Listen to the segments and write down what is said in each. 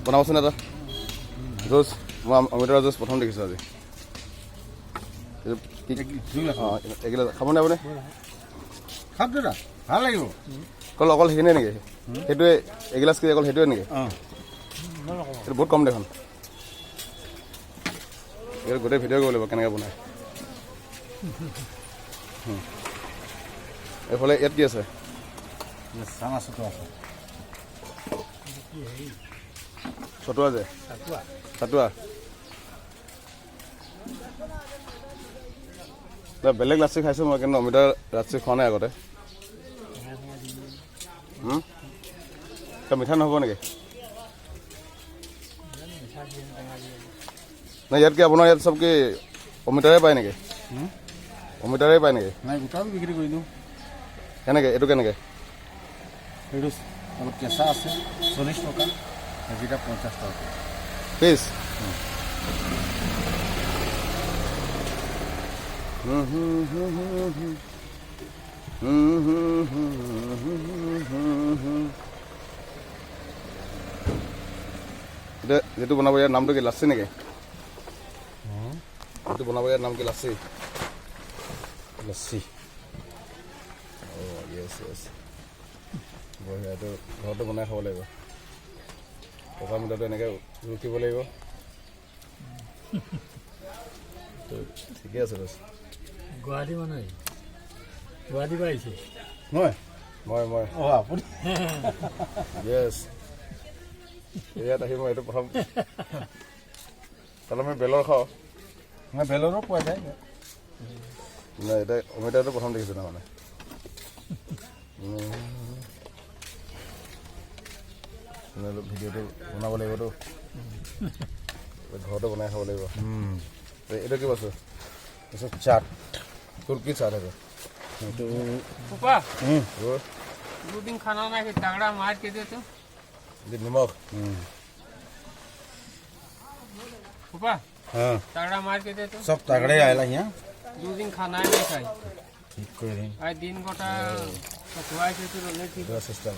বনাবচোন এটা জুচ মই অমিতাৰ জুচ প্ৰথম দেখিছোঁ আজি এগিলাচ খাবনে আপুনি খাব দাদা ভাল লাগিব অকল সেইখিনিয়ে নেকি সেইটোৱে এগিলাচ কি অকল সেইটোৱে নেকি এইটো বহুত কম দেখোন এইটো গোটেই ভিডিঅ' কৰিব লাগিব কেনেকৈ বনায় এইফালে ইয়াত কি আছে চতুৱা যে চাটুৱা বেলেগ লাচি খাইছোঁ মই কিন্তু অমিতাৰ লাচি খোৱা নাই আগতে মিঠা নহ'ব নেকি নাই ইয়াত কি আপোনাৰ ইয়াত চব কি অমিতাৰে পায় নেকি অমিতাৰে পায় নেকি নাই গোটাও বিক্ৰী কৰি দিওঁ কেনেকৈ এইটো কেনেকৈ এইটো অলপ কেঁচা আছে 40 টকা এইকেইটা 50 টকা পিচ যিটো বনাব ইয়াৰ নামটো কি লাচি নেকি যিটো বনাব ইয়াৰ নাম কি লাচি লচ্ছি য়েছ য়েছ বঢ়িয়া এইটো ঘৰতো বনাই খাব লাগিব পকা মিঠাটো এনেকৈ ৰুকিব লাগিব ঠিকে আছে বছ গুৱাহাটী মানুহ গুৱাহাটীৰ পৰা আহিছে মই আপুনি য়েছ ইয়াত আহি মই এইটো প্ৰথম তাতে মই বেলৰ খাওঁ মই বেলৰো পোৱা যায় নাই এতিয়া অমিতাটো প্ৰথম দেখিছোঁ তাৰমানে ভিডিঅ'টো বনাব লাগিবতো ঘৰতো বনাই খাব লাগিব এইটো কি বস্তু তাৰপিছত চাট তোৰ কি চাট আছে এইটো पापा दो दिन खाना ना कि तगड़ा मार के दे तो নিমখ पापा हाँ तगड़ा मार के दे तो सब तगड़े आएला यहाँ 2 दिन खाना नहीं खाई ठीक कर रहे आज दिन गोटा खुआई से तो नहीं ठीक চিষ্টেম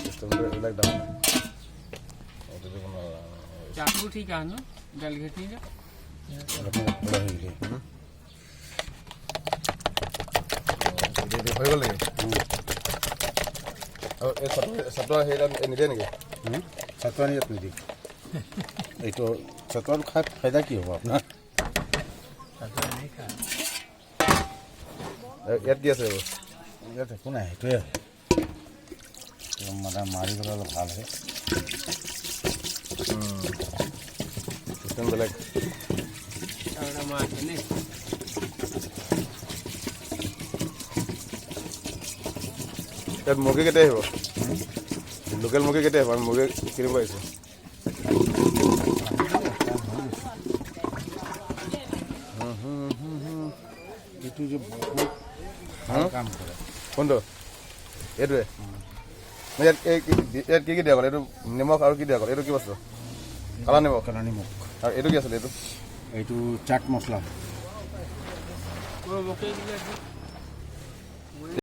চিষ্টেমটো এইবিলাক দাম এইটোতো বনাব चाकू ठीक है ना जल घेटी जा হৈ গ'ল নেকি আৰু এই চাটুৱা সেইটা নিদিয়ে নেকি सतवा नहीं अपनी दी तो सतवा खाए फायदा की होगा अपना नहीं खा ইয়াত কি আছে এইবোৰ ये देखो ना है तो मारा मारी वाला भाल है চিষ্টেম বেলেগ तगड़ा मार के नहीं ইয়াত মুৰ্গী কেতিয়া আহিব লোকেল মুৰ্গী কেতিয়া আহিব আমি মুৰ্গী কিনিব আহিছোঁ ये जो बहुत ভাল কাম কৰে কোনটো এইটোৱে ইয়াত ইয়াত কি দিয়া গ'ল এইটো নিমখ আৰু কি দিয়া গ'ল এইটো কি বস্তু কালা নিমখ কালা নিমখ আৰু এইটো কি আছিলে এইটো এইটো চাট মছলা वो मकई